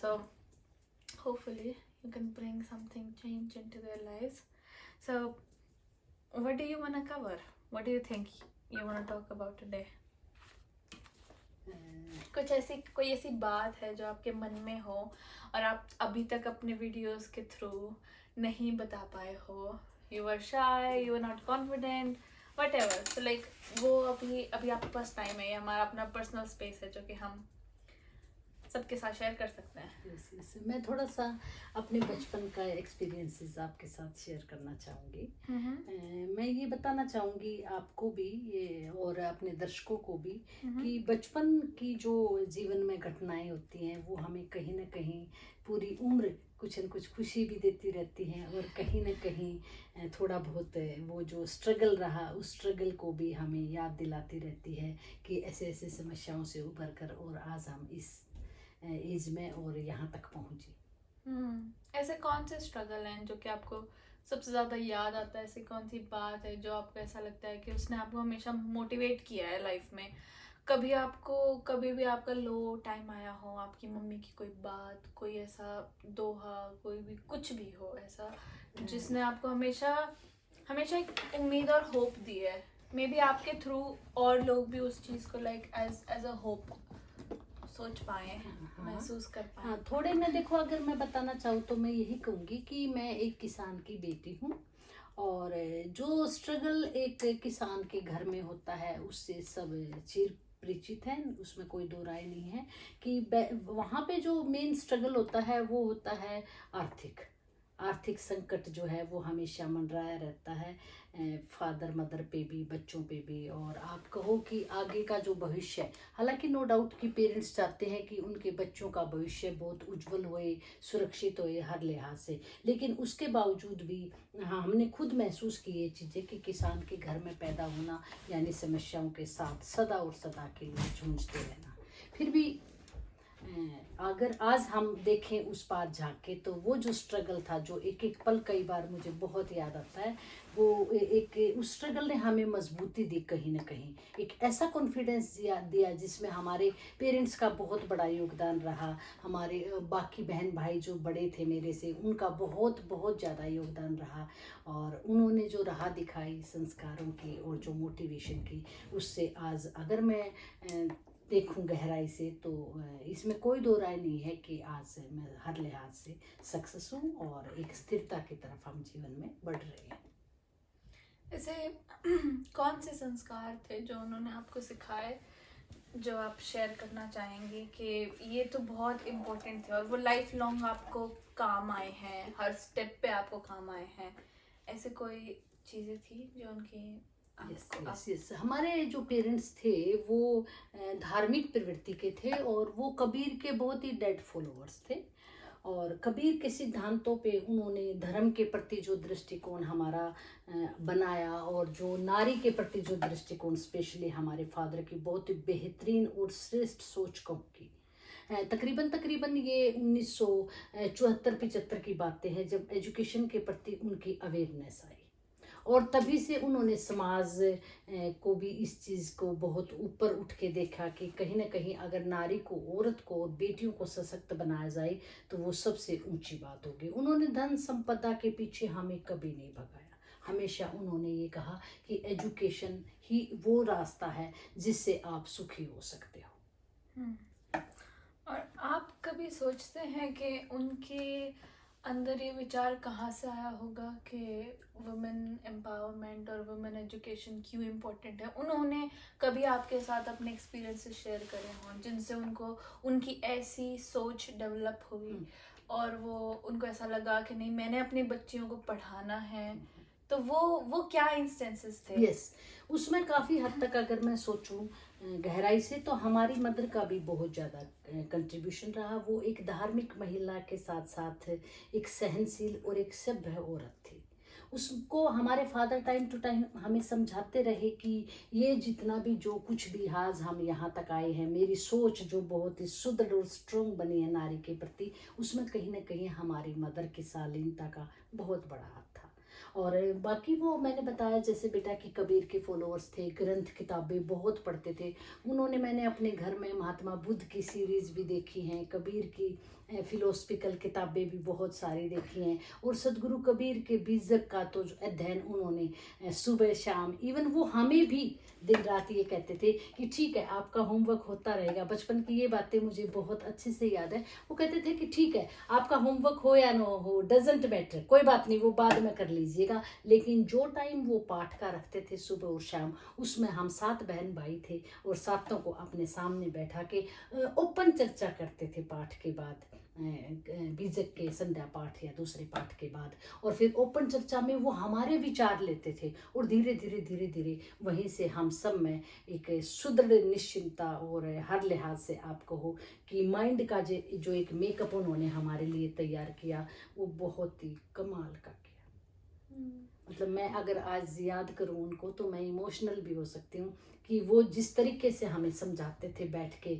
So hopefully you can bring something change into their lives. So what do you want to cover? What do you think you want to talk about today? कुछ ऐसी कोई ऐसी बात है जो आपके मन में हो और आप अभी तक अपने वीडियोस के थ्रू नहीं बता पाए हो? You are shy, you are not confident, whatever. तो लाइक वो अभी आपके पास टाइम है, ये हमारा अपना पर्सनल स्पेस है जो कि हम सबके साथ शेयर कर सकते हैं. yes. मैं थोड़ा सा अपने बचपन का एक्सपीरियंसेस आपके साथ शेयर करना चाहूँगी. मैं ये बताना चाहूँगी आपको भी ये और अपने दर्शकों को भी कि बचपन की जो जीवन में घटनाएं होती हैं वो हमें कहीं ना कहीं पूरी उम्र कुछ न कुछ खुशी भी देती रहती हैं और कहीं ना कहीं थोड़ा बहुत वो जो स्ट्रगल रहा उस स्ट्रगल को भी हमें याद दिलाती रहती है कि ऐसे ऐसे समस्याओं से उभर कर और आज हम इस एज में और यहाँ तक पहुँची. ऐसे कौन से स्ट्रगल हैं जो कि आपको सबसे ज़्यादा याद आता है? ऐसी कौन सी बात है जो आपको ऐसा लगता है कि उसने आपको हमेशा मोटिवेट किया है लाइफ में? कभी भी आपका लो टाइम आया हो, आपकी मम्मी की कोई बात, कोई ऐसा दोहा, कोई भी कुछ भी हो ऐसा जिसने आपको हमेशा एक उम्मीद और होप दी है? मे बी आपके थ्रू और लोग भी उस चीज़ को लाइक एज अ होप सोच पाए, महसूस कर पाए. हाँ, थोड़े में देखो, अगर मैं बताना चाहूँ तो मैं यही कहूँगी कि मैं एक किसान की बेटी हूँ और जो स्ट्रगल एक किसान के घर में होता है उससे सब चिर परिचित है, उसमें कोई दो राय नहीं है कि वहाँ पे जो मेन स्ट्रगल होता है वो होता है आर्थिक संकट जो है वो हमेशा मंडराया रहता है फादर मदर पे भी, बच्चों पे भी. और आप कहो कि आगे का जो भविष्य है, हालांकि नो डाउट कि पेरेंट्स चाहते हैं कि उनके बच्चों का भविष्य बहुत उज्जवल होए, सुरक्षित होए हर लिहाज से, लेकिन उसके बावजूद भी हाँ, हमने खुद महसूस की ये चीज़ें कि किसान के घर में पैदा होना यानी समस्याओं के साथ सदा और सदा के लिए जूझते रहना. फिर भी अगर आज हम देखें उस पार झांक के तो वो जो स्ट्रगल था, जो एक एक पल कई बार मुझे बहुत याद आता है, वो एक उस स्ट्रगल ने हमें मजबूती दी, कहीं ना कहीं एक ऐसा कॉन्फिडेंस दिया जिसमें हमारे पेरेंट्स का बहुत बड़ा योगदान रहा. हमारे बाकी बहन भाई जो बड़े थे मेरे से उनका बहुत बहुत ज़्यादा योगदान रहा और उन्होंने जो राह दिखाई संस्कारों की और जो मोटिवेशन की, उससे आज अगर मैं देखूं गहराई से तो इसमें कोई दो राय नहीं है कि आज मैं हर लिहाज से सक्सेस हूँ और एक स्थिरता की तरफ हम जीवन में बढ़ रहे हैं. ऐसे कौन से संस्कार थे जो उन्होंने आपको सिखाए जो आप शेयर करना चाहेंगे कि ये तो बहुत इम्पोर्टेंट थे और वो लाइफ लॉन्ग आपको काम आए हैं, हर स्टेप पे आपको काम आए हैं? ऐसे कोई चीज़ें थी जो उनकी यस. हमारे जो पेरेंट्स थे वो धार्मिक प्रवृत्ति के थे और वो कबीर के बहुत ही डेड फॉलोअर्स थे और कबीर के सिद्धांतों पे उन्होंने धर्म के प्रति जो दृष्टिकोण हमारा बनाया और जो नारी के प्रति जो दृष्टिकोण स्पेशली हमारे फादर की बहुत ही बेहतरीन और श्रेष्ठ सोच को की. तकरीबन ये 1974-75 की बातें हैं जब एजुकेशन के प्रति उनकी अवेयरनेस आई और तभी से उन्होंने समाज को भी इस चीज़ को बहुत ऊपर उठ के देखा कि कहीं ना कहीं अगर नारी को, औरत को और बेटियों को सशक्त बनाया जाए तो वो सबसे ऊंची बात होगी. उन्होंने धन संपदा के पीछे हमें कभी नहीं भगाया. हमेशा उन्होंने ये कहा कि एजुकेशन ही वो रास्ता है जिससे आप सुखी हो सकते हो. और आप कभी सोचते हैं कि उनके अंदर ये विचार कहाँ से आया होगा कि वुमेन एम्पावरमेंट और वुमेन एजुकेशन क्यों इम्पोर्टेंट है? उन्होंने कभी आपके साथ अपने एक्सपीरियंसेस शेयर करे हों जिनसे उनकी ऐसी सोच डेवलप हुई और वो उनको ऐसा लगा कि नहीं, मैंने अपनी बच्चियों को पढ़ाना है? तो वो क्या इंस्टेंसेस थे? यस, उसमें काफ़ी हद तक अगर मैं सोचूं गहराई से तो हमारी मदर का भी बहुत ज़्यादा कंट्रीब्यूशन रहा. वो एक धार्मिक महिला के साथ साथ एक सहनशील और एक सभ्य औरत थी. उसको हमारे फादर टाइम टू टाइम हमें समझाते रहे कि ये जितना भी जो कुछ भी आज हम यहाँ तक आए हैं, मेरी सोच जो बहुत ही सुदृढ़ और स्ट्रॉन्ग बनी है नारी के प्रति, उसमें कहीं ना कहीं हमारी मदर की शालीनता का बहुत बड़ा हाथ था. और बाकी वो मैंने बताया जैसे बेटा कि कबीर के फॉलोअर्स थे, ग्रंथ किताबें बहुत पढ़ते थे. मैंने अपने घर में महात्मा बुद्ध की सीरीज़ भी देखी हैं, कबीर की फिलोसफिकल किताबें भी बहुत सारी देखी हैं, और सदगुरु कबीर के बीजक का तो जो अध्ययन उन्होंने सुबह शाम, इवन वो हमें भी दिन रात ये कहते थे कि ठीक है आपका होमवर्क होता रहेगा। बचपन की ये बातें मुझे बहुत अच्छे से याद है। वो कहते थे कि ठीक है आपका होमवर्क हो या ना हो, डजेंट मैटर, कोई बात नहीं, वो बाद में कर लीजिएगा, लेकिन जो टाइम वो पाठ का रखते थे सुबह और शाम, उसमें हम 7 बहन भाई थे और सातों को अपने सामने बैठा के ओपन चर्चा करते थे पाठ के बाद, बीजक के संध्या पाठ या दूसरे पाठ के बाद, और फिर ओपन चर्चा में वो हमारे विचार लेते थे, और धीरे धीरे धीरे धीरे वहीं से हम सब में एक सुदृढ़ निश्चिंतता, और हर लिहाज से आप कहो कि माइंड का जो एक मेकअप उन्होंने हमारे लिए तैयार किया, वो बहुत ही कमाल का किया। मतलब मैं अगर आज याद करूं उनको तो मैं इमोशनल भी हो सकती हूँ कि वो जिस तरीके से हमें समझाते थे बैठ के,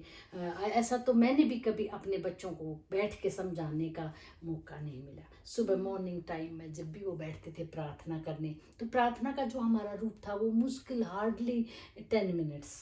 ऐसा तो मैंने भी कभी अपने बच्चों को बैठ के समझाने का मौका नहीं मिला। सुबह मॉर्निंग टाइम में जब भी वो बैठते थे प्रार्थना करने, तो प्रार्थना का जो हमारा रूप था वो मुश्किल हार्डली 10 मिनट्स,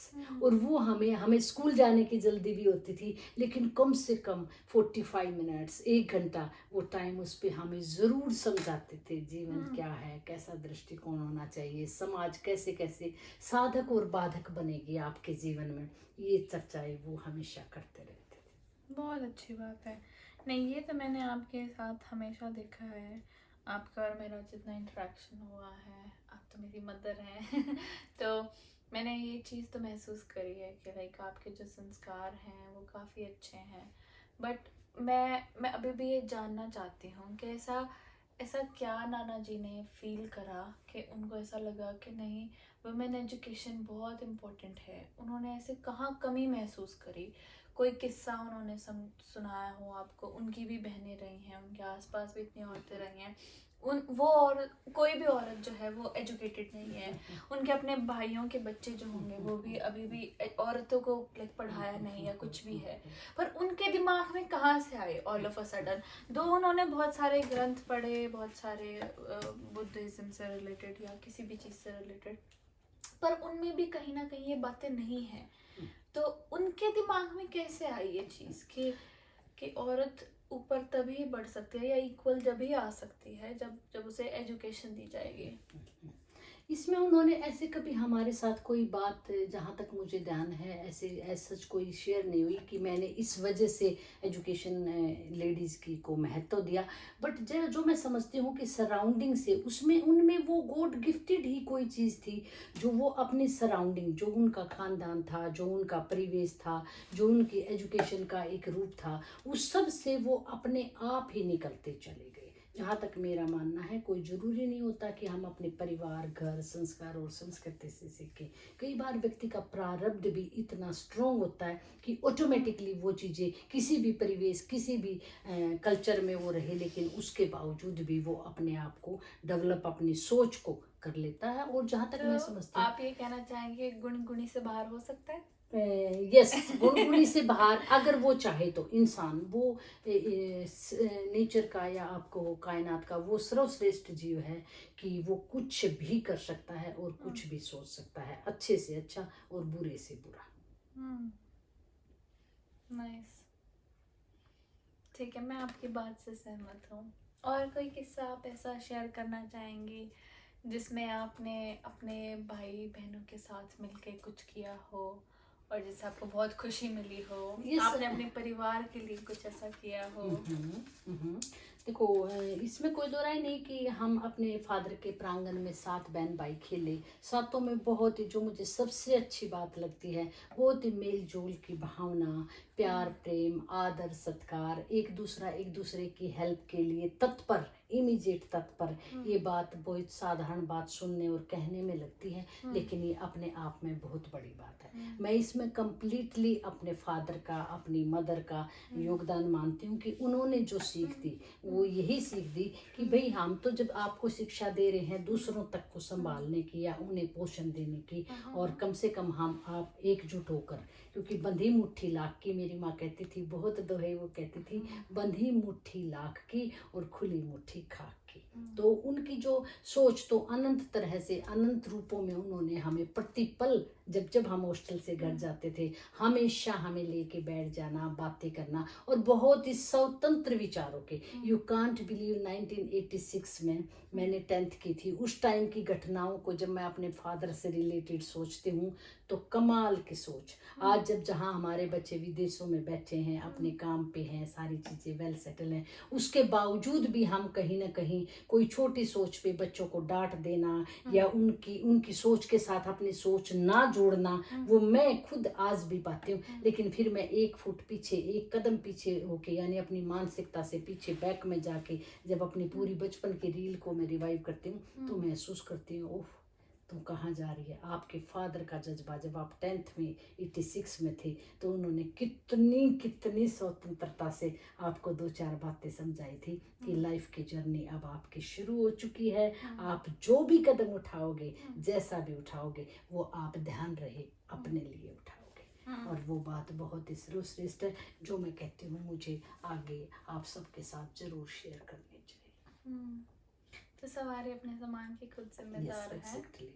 और वो हमें स्कूल जाने की जल्दी भी होती थी, लेकिन कम से कम 45 मिनट्स, 1 घंटा वो टाइम उस पर हमें ज़रूर समझाते थे जीवन क्या है, कैसा दृष्टिकोण होना चाहिए, समाज कैसे कैसे साधक और बाधक बनेगी आपके जीवन में, ये चर्चाएं वो हमेशा करते रहते थे। बहुत अच्छी बात है। नहीं, ये तो मैंने आपके साथ हमेशा देखा है। आपका और मेरा जितना इंटरेक्शन हुआ है, आप तो मेरी मदर हैं तो मैंने ये चीज़ तो महसूस करी है कि लाइक आपके जो संस्कार हैं वो काफ़ी अच्छे हैं। बट मैं अभी भी ये जानना चाहती हूँ कि ऐसा ऐसा क्या नाना जी ने फील करा कि उनको ऐसा लगा कि नहीं, वुमेन एजुकेशन बहुत इम्पोर्टेंट है। उन्होंने ऐसे कहाँ कमी महसूस करी? कोई किस्सा उन्होंने सुनाया हो आपको? उनकी भी बहनें रही हैं, उनके आसपास भी इतनी औरतें रही हैं, वो और कोई भी औरत जो है वो एजुकेटेड नहीं है, उनके अपने भाइयों के बच्चे जो होंगे वो भी अभी भी औरतों को लाइक पढ़ाया नहीं या कुछ भी है, पर उनके दिमाग में कहाँ से आए ऑल ऑफ अ सडन? दो उन्होंने बहुत सारे ग्रंथ पढ़े, बहुत सारे बुद्धिज्म से रिलेटेड या किसी भी चीज़ से रिलेटेड, पर उनमें भी कहीं ना कहीं ये बातें नहीं हैं। तो उनके दिमाग में कैसे आई ये चीज़ कि औरत ऊपर तभी बढ़ सकती है या इक्वल जब ही आ सकती है जब उसे एजुकेशन दी जाएगी? इसमें उन्होंने ऐसे कभी हमारे साथ कोई बात, जहाँ तक मुझे ध्यान है, ऐसे सच कोई शेयर नहीं हुई कि मैंने इस वजह से एजुकेशन लेडीज़ की को महत्व दिया। बट जो मैं समझती हूँ कि सराउंडिंग से उसमें उनमें वो गॉड गिफ्टेड ही कोई चीज़ थी, जो वो अपनी सराउंडिंग, जो उनका खानदान था, जो उनका परिवेश था, जो उनकी एजुकेशन का एक रूप था, उस सब से वो अपने आप ही निकलते चले गए। जहाँ तक मेरा मानना है, कोई ज़रूरी नहीं होता कि हम अपने परिवार, घर, संस्कार और संस्कृति से सीखें। कई बार व्यक्ति का प्रारब्ध भी इतना स्ट्रॉन्ग होता है कि ऑटोमेटिकली वो चीज़ें किसी भी परिवेश, किसी भी कल्चर में वो रहे, लेकिन उसके बावजूद भी वो अपने आप को डेवलप, अपनी सोच को कर लेता है। और जहाँ तक मैं समझती हूँ, आप ये कहना चाहेंगे गुण गुणी से बाहर हो सकता है? यस, गुणगुणी से बाहर अगर वो चाहे तो इंसान, वो नेचर का या आपको कायनात का वो सर्वश्रेष्ठ जीव है कि वो कुछ भी कर सकता है और कुछ भी सोच सकता है, अच्छे से अच्छा और बुरे से बुरा। नाइस, ठीक है, मैं आपकी बात से सहमत हूँ। और कोई किस्सा आप ऐसा शेयर करना चाहेंगी जिसमें आपने अपने भाई बहनों के साथ मिलके कुछ किया हो और जिससे आपको बहुत खुशी मिली हो? आपने अपने परिवार के लिए कुछ ऐसा किया हो? देखो, इसमें कोई दो राय नहीं कि हम अपने फादर के प्रांगण में 7 बहन भाई खेले। सातों में बहुत ही, जो मुझे सबसे अच्छी बात लगती है, बहुत ही मेल जोल की भावना, प्यार, प्रेम, आदर, सत्कार, एक दूसरे की हेल्प के लिए तत्पर, इमीडिएट तत्पर। ये बात बहुत साधारण बात सुनने और कहने में लगती है, लेकिन ये अपने आप में बहुत बड़ी बात है। मैं इसमें कंप्लीटली अपने फादर का, अपनी मदर का योगदान मानती हूँ कि उन्होंने जो सीख दी वो यही सीख दी कि भाई हम तो जब आपको शिक्षा दे रहे हैं दूसरों तक को संभालने की या उन्हें पोषण देने की, और कम से कम हम आप एकजुट होकर, क्योंकि बंधी मुट्ठी लाख की, मेरी माँ कहती थी, बहुत दोहे वो कहती थी, बंधी मुट्ठी लाख की और खुली मुट्ठी खाक की। तो उनकी जो सोच तो अनंत तरह से अनंत रूपों में उन्होंने हमें प्रतिपल जब जब हम हॉस्टल से घर जाते थे हमेशा हमें लेके बैठ जाना, बातें करना और बहुत ही स्वतंत्र विचारों के। यू कांट बिलीव 1986 में मैंने 10th की थी। उस टाइम की घटनाओं को जब मैं अपने फादर से रिलेटेड सोचती हूँ तो कमाल की सोच। आज जब जहाँ हमारे बच्चे विदेशों में बैठे हैं, अपने काम पे हैं, सारी चीज़ें वेल सेटल हैं, उसके बावजूद भी हम कहीं ना कहीं कोई छोटी सोच पे बच्चों को डांट देना या उनकी सोच के साथ अपनी सोच ना जोड़ना, वो मैं खुद आज भी पाती हूँ। लेकिन फिर मैं एक फुट पीछे, एक कदम पीछे होके, यानी अपनी मानसिकता से पीछे बैक में जाके जब अपनी पूरी बचपन की रील को मैं रिवाइव करती हूँ तो महसूस करती हूँ, ओह तुम कहाँ जा रही है। आपके फादर का जज्बा, जब आप 10th में 86 में थे तो उन्होंने कितनी कितनी स्वतंत्रता से आपको 2-4 बातें समझाई थी कि लाइफ की जर्नी अब आपकी शुरू हो चुकी है। आप जो भी कदम उठाओगे, जैसा भी उठाओगे, वो आप ध्यान रहे अपने लिए उठाओगे। और वो बात बहुत ही सर्वश्रेष्ठ है जो मैं कहती हूँ मुझे आगे आप सबके साथ जरूर शेयर करनी चाहिए। तो सवारी अपने सामान की खुद जिम्मेदार है। exactly.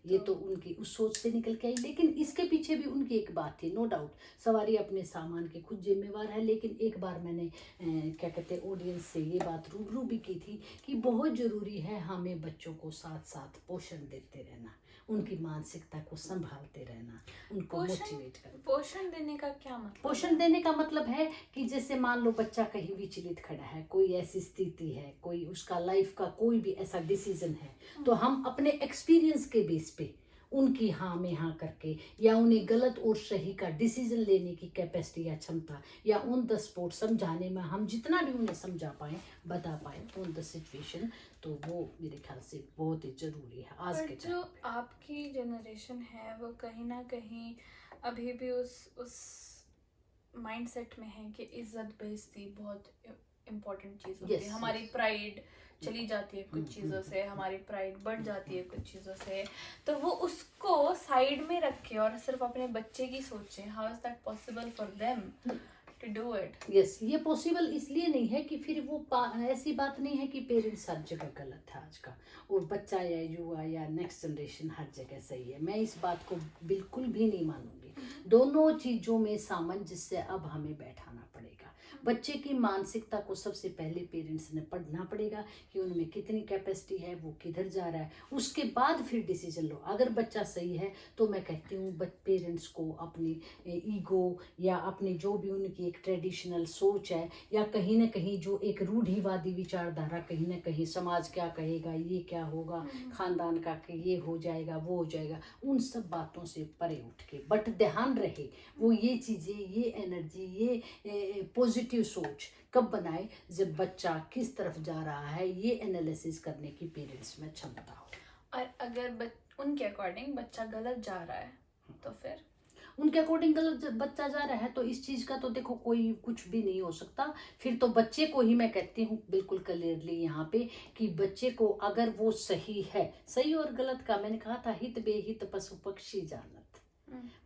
ये तो उनकी उस सोच से निकल के आई, लेकिन इसके पीछे भी उनकी एक बात थी, नो डाउट सवारी अपने सामान के खुद जिम्मेवार है। लेकिन एक बार मैंने क्या कहते हैं ऑडियंस से ये बात रूबरू भी की थी कि बहुत ज़रूरी है हमें बच्चों को साथ साथ पोषण देते रहना, उनकी मानसिकता को संभालते रहना, उनको मोटिवेट करना। पोषण देने का क्या मतलब? पोषण देने का मतलब है कि जैसे मान लो बच्चा कहीं विचलित खड़ा है, कोई ऐसी स्थिति है, कोई उसका लाइफ का कोई भी ऐसा डिसीजन है, तो हम अपने एक्सपीरियंस के बेस पे उनकी हाँ में हाँ करके या उन्हें गलत और सही का डिसीजन लेने की कैपेसिटी या क्षमता या ऑन द स्पॉट समझाने में हम जितना भी उन्हें समझा पाए, बता पाए ऑन द सिचुएशन, तो वो मेरे ख्याल से बहुत ही जरूरी है आज के जो आपकी जनरेशन है वो कहीं ना कहीं अभी भी उस माइंडसेट में है कि इज्जत बेइज्जती बहुत इम्पोर्टेंट चीज़ होती है। हमारी प्राइड चली जाती है कुछ चीज़ों से, हमारी प्राइड बढ़ जाती है कुछ चीज़ों से, तो वो उसको साइड में रखे और सिर्फ अपने बच्चे की सोचें। How is that possible for them to do it? Yes, ये पॉसिबल इसलिए नहीं है कि फिर वो ऐसी बात नहीं है कि पेरेंट्स हर जगह गलत है आज का, और बच्चा या युवा या नेक्स्ट जनरेशन हर जगह सही है। मैं इस बात को बिल्कुल भी नहीं मानूंगी। दोनों चीज़ों में सामंजस्य अब हमें बैठाना पड़ेगा। बच्चे की मानसिकता को सबसे पहले पेरेंट्स ने पढ़ना पड़ेगा कि उनमें कितनी कैपेसिटी है, वो किधर जा रहा है, उसके बाद फिर डिसीजन लो। अगर बच्चा सही है तो मैं कहती हूँ पेरेंट्स को अपनी ईगो या अपनी जो भी उनकी एक ट्रेडिशनल सोच है या कहीं ना कहीं जो एक रूढ़िवादी विचारधारा, कहीं ना कहीं समाज क्या कहेगा, ये क्या होगा, खानदान का कि ये हो जाएगा वो हो जाएगा, उन सब बातों से परे उठ के, बट ध्यान रहे वो ये चीज़ें, ये एनर्जी, ये पॉजिटिव सोच कब बनाए जब बच्चा किस तरफ जा रहा है, ये एनालिसिस करने की पेरेंट्स में क्षमता हो। और अगर उनके अकॉर्डिंग बच्चा गलत जा रहा है तो फिर उनके अकॉर्डिंग गलत बच्चा जा रहा है तो इस चीज़ का तो देखो कोई कुछ भी नहीं हो सकता। फिर तो बच्चे को ही मैं कहती हूँ बिल्कुल क्लियरली यहाँ पे कि बच्चे को अगर वो सही है, सही और गलत का मैंने कहा था हित बेहित पशु पक्षी जानत,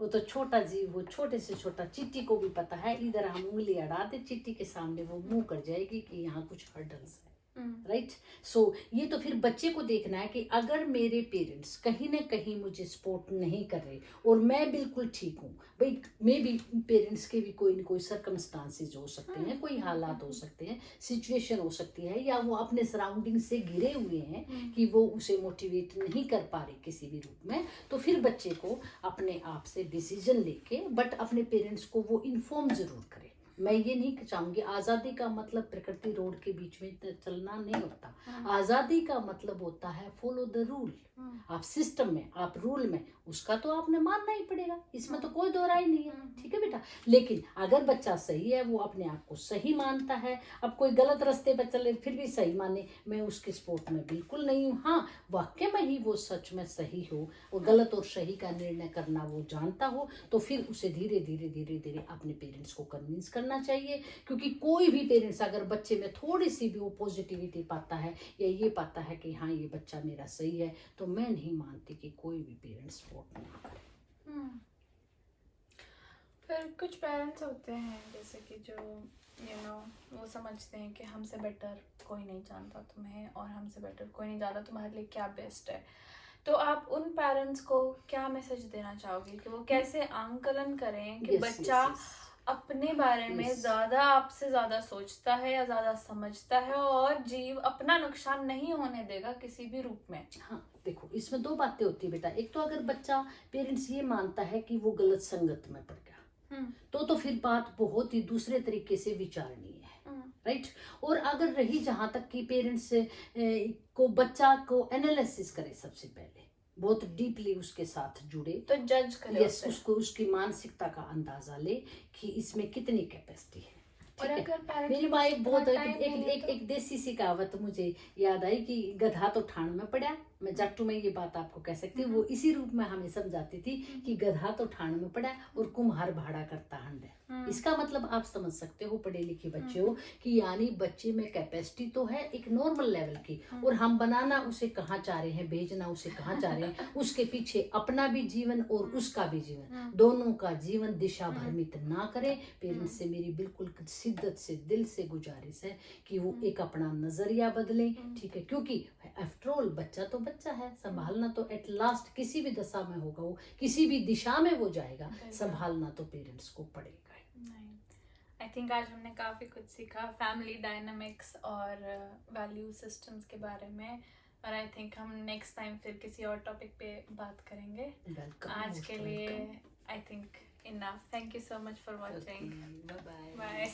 वो तो छोटा जीव, वो छोटे से छोटा चींटी को भी पता है, इधर हम उंगली अड़ा दे चींटी के सामने वो मुंह कर जाएगी कि यहाँ कुछ हर्डल्स है। राइट, सो ये तो फिर बच्चे को देखना है कि अगर मेरे पेरेंट्स कहीं ना कहीं मुझे सपोर्ट नहीं कर रहे और मैं बिल्कुल ठीक हूँ, भाई मे बी पेरेंट्स के भी कोई ना कोई सर्कमस्टांसेस हो सकते हैं, कोई हालात हो सकते हैं, सिचुएशन हो सकती है, या वो अपने सराउंडिंग से घिरे हुए हैं कि वो उसे मोटिवेट नहीं कर पा रहे किसी भी रूप में, तो फिर बच्चे को अपने आप से डिसीजन लेके बट अपने पेरेंट्स को वो इन्फॉर्म जरूर करे। मैं ये नहीं चाहूंगी, आज़ादी का मतलब प्रकृति रोड के बीच में चलना नहीं होता। आज़ादी का मतलब होता है फॉलो द रूल। आप सिस्टम में, आप रूल में, उसका तो आपने मानना ही पड़ेगा, इसमें तो कोई दो राय नहीं है, ठीक है बेटा। लेकिन अगर बच्चा सही है, वो अपने आप को सही मानता है, अब कोई गलत रास्ते पर चले फिर भी सही माने, मैं उसके सपोर्ट में बिल्कुल नहीं हूँ। हाँ, वाकई में ही वो सच में सही हो और गलत और सही का निर्णय करना वो जानता हो, तो फिर उसे धीरे धीरे धीरे धीरे अपने पेरेंट्स को कन्विंस करना चाहिए। क्योंकि कोई भी पेरेंट्स अगर बच्चे में थोड़ी सी भी वो पॉजिटिविटी पाता है या ये पाता है कि हाँ ये बच्चा मेरा सही है, तो मैं नहीं मानती कि कोई भी पेरेंट्स सपोर्ट नहीं करे। फिर कुछ पेरेंट्स होते हैं जैसे कि जो वो समझते हैं कि हमसे बेटर कोई नहीं जानता तुम्हें और हमसे बेटर कोई नहीं जानता तुम्हारे लिए क्या बेस्ट है। तो आप उन पेरेंट्स को क्या मैसेज देना चाहोगे कि वो कैसे आंकलन करें कि यस बच्चा यस अपने बारे में यस ज्यादा आपसे ज्यादा सोचता है या ज्यादा समझता है और जीव अपना नुकसान नहीं होने देगा किसी भी रूप में। हाँ देखो, इसमें दो बातें होती है बेटा। एक तो अगर बच्चा, पेरेंट्स ये मानता है कि वो गलत संगत में पड़ गया, तो फिर बात बहुत ही दूसरे तरीके से विचारनी है, राइट। और अगर रही जहां तक कि पेरेंट्स को बच्चा को एनालिसिस करे, सबसे पहले बहुत डीपली उसके साथ जुड़े, तो जज करे यस, उसको उसकी मानसिकता का अंदाजा ले कि इसमें कितनी कैपेसिटी है। और ठीक है। अगर parents मेरी के माँ पास एक बहुत इतना time नहीं है एक तो- एक देसी सी कहावत मुझे याद आई कि गधा तो ठाण में पड़ा। मैं जाट्टू में ये बात आपको कह सकती हूँ। वो इसी रूप में हमें समझाती थी कि गधा तो ठाण में पड़ा और कुम्हार भाड़ा करता हंड है। इसका मतलब आप समझ सकते हो, पढ़े लिखे बच्चे हो, कि यानी बच्चे में कैपेसिटी तो है एक नॉर्मल लेवल की, और हम बनाना उसे कहाँ चाह रहे हैं, भेजना उसे कहाँ चाह रहे हैं, उसके पीछे अपना भी जीवन और उसका भी जीवन, दोनों का जीवन दिशा भ्रमित ना करें। पेरेंट्स से मेरी बिल्कुल शिद्दत से, दिल से गुजारिश है कि वो एक अपना नजरिया बदले, ठीक है। क्योंकि आफ्टर ऑल बच्चा तो बच्चा है, संभालना तो एट लास्ट किसी भी दशा में होगा, वो किसी भी दिशा में वो जाएगा, संभालना तो पेरेंट्स को पड़ेगा। आई थिंक आज हमने काफ़ी कुछ सीखा फैमिली डायनामिक्स और वैल्यू सिस्टम्स के बारे में, और आई थिंक हम नेक्स्ट टाइम फिर किसी और टॉपिक पे बात करेंगे। आज के लिए I think enough. Thank you so much for watching. Bye bye.